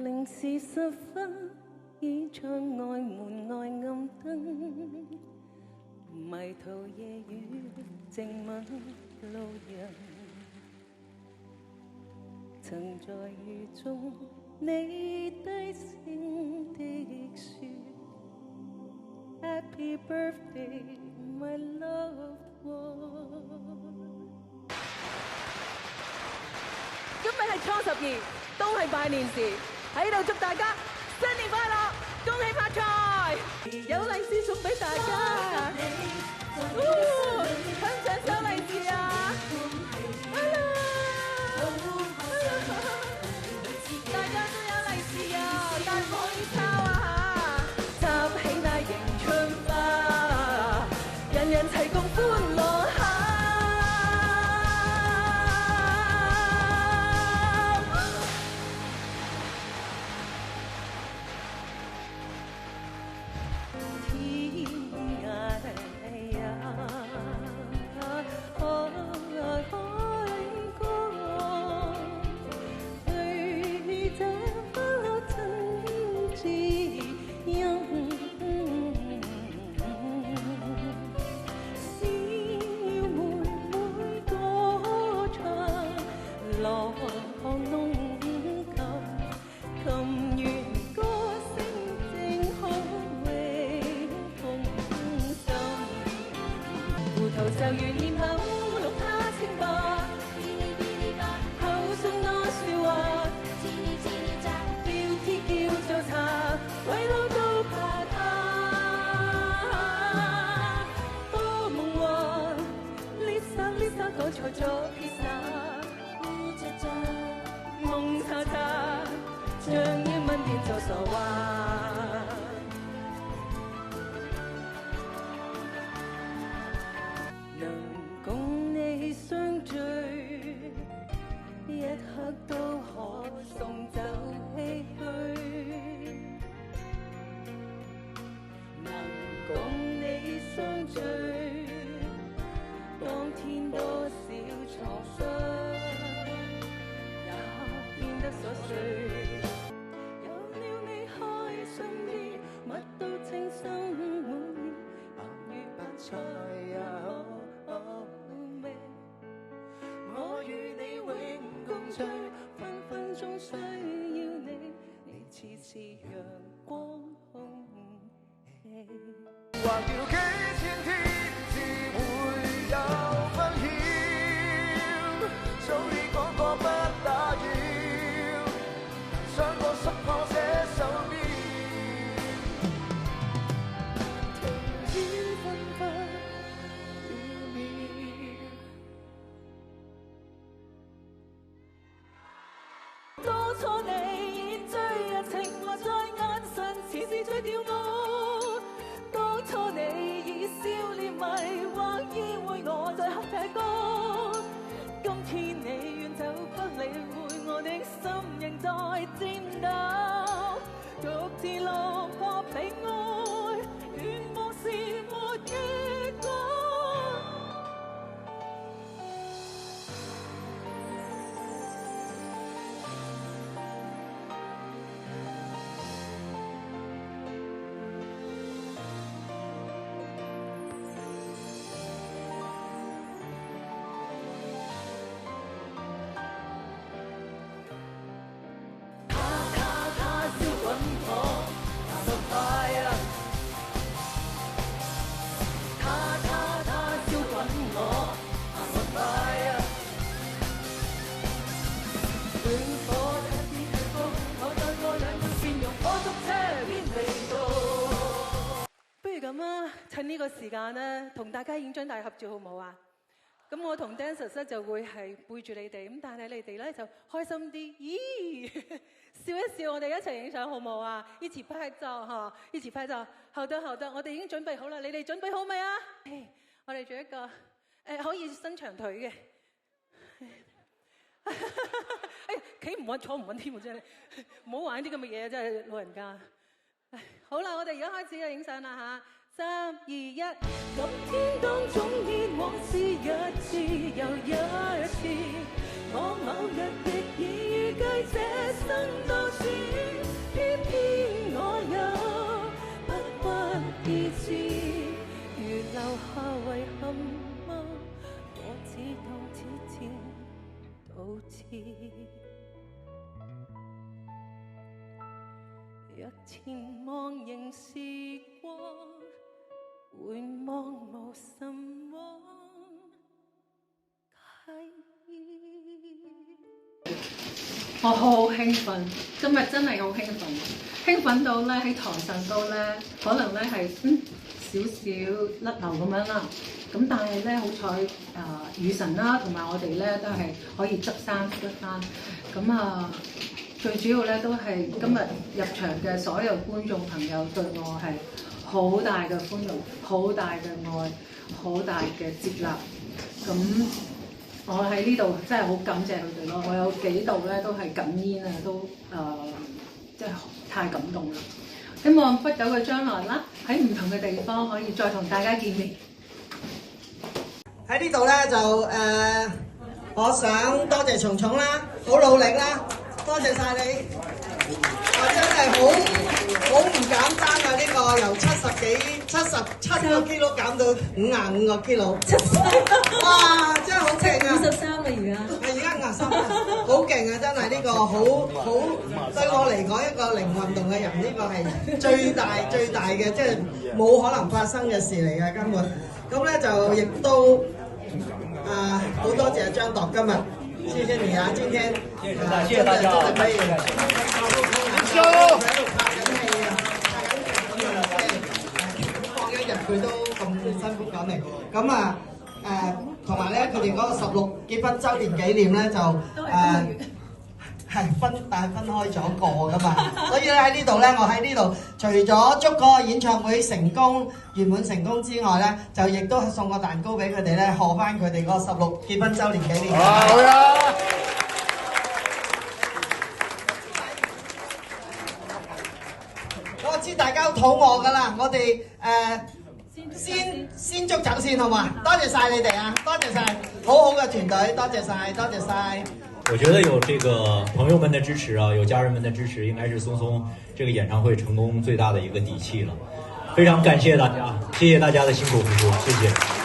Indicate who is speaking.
Speaker 1: 零時10分，倚窗外門外暗燈，迷途夜雨靜吻路人，曾在雨中你低聲的說 Happy birthday my loved one。
Speaker 2: 今日係初12，都係拜年時，喺度祝大家新年快樂，恭喜發財，有利是送俾大家。想唔想收利是啊？大家都有利是啊，但唔可以抄啊嚇！插起那迎春花，人人齊共歡樂下。就如念口錄他清白，口中多説話，叫天叫做茶，為老都怕他。多夢話，Lisa 改錯咗披薩，夢查查，將英文變做傻話。相聚一刻都可送走唏噓，能共你相聚，當天多少創傷也變得瑣碎。有了你開心啲，乜都稱心滿意，鹹魚白菜也好味。我與你永共聚，分分鐘需要你，你似陽光空氣。
Speaker 3: 橫掉幾千天，自會有風險。早已講過不打擾，想過摔破這手邊。
Speaker 1: 停止分不了了。當初你演最日情話在眼神，似是最吊我。當初你以笑臉迷惑意會我在合劇歌。今天你遠走不理會，我的心仍在顫抖。獨自落魄被愛，願望是沒結果。不如咁啊，趁呢個時間咧，同大家影張大合照好唔好啊？咁我同 dancers 咧就會係背住你哋，咁但係你哋咧就開心啲，咦，笑一笑，我哋一齊影相好唔好啊？一起拍照嚇，一起拍照。好的，我哋已經準備好啦，你哋準備好未啊？我哋做一個可以伸長腿嘅。企唔穩，坐唔穩添喎，真係唔好玩啲咁嘅嘢，真係老人家。好啦，我哋而家開始啊，影相啦嚇！3、2、1，咁天當中現往事一次又一次，我某日亦已預計這生多轉。
Speaker 2: 若前望仍是過，回望無什麼介意。
Speaker 4: 我好興奮，今日真係好興奮到咧喺台上高咧，可能咧係少少甩流咁樣啦。咁但係咧好彩雨神啦，同埋我哋咧都係可以執生得翻。咁最主要咧都係今日入場嘅所有觀眾朋友對我係好大嘅歡迎，好大嘅愛，好大嘅接納。咁我喺呢度真係好感謝佢哋咯。我有幾度咧都係哽咽啊，都即係太感動啦。希望不久嘅將來啦，喺唔同嘅地方可以再同大家見面。
Speaker 5: 喺呢度咧就我想多謝蟲蟲啦，好努力啦，多謝晒你，真係好唔簡單啊！呢個由77個 kilo 減到55個 kilo， 哇！真係好勁啊！53啊而家53啊，好勁啊！真係呢個好對我嚟講一個零運動嘅人，呢個係最大嘅，即係冇可能發生嘅事嚟嘅根本。咁咧就亦都好多謝張度今日，謝謝你啊！今天謝謝大家，真係可以喺度拍緊戲啊，放一日佢都咁辛苦趕嚟，咁同埋咧佢哋嗰個16結婚週年紀念咧就係分開咗過噶嘛，所以咧喺呢度咧，我喺呢度除咗祝嗰個演唱會成功圓滿成功之外咧，就亦都送個蛋糕俾佢哋咧，賀翻佢哋嗰個16結婚週年紀念。好啊！我知大家好肚餓噶啦，我哋先捉走先好嘛？多謝晒你哋啊，多謝晒，好嘅團隊，多謝晒，多謝晒。
Speaker 6: 我觉得有这个朋友们的支持啊，有家人们的支持，应该是松松这个演唱会成功最大的一个底气了。非常感谢大家，谢谢大家的辛苦付出，谢谢。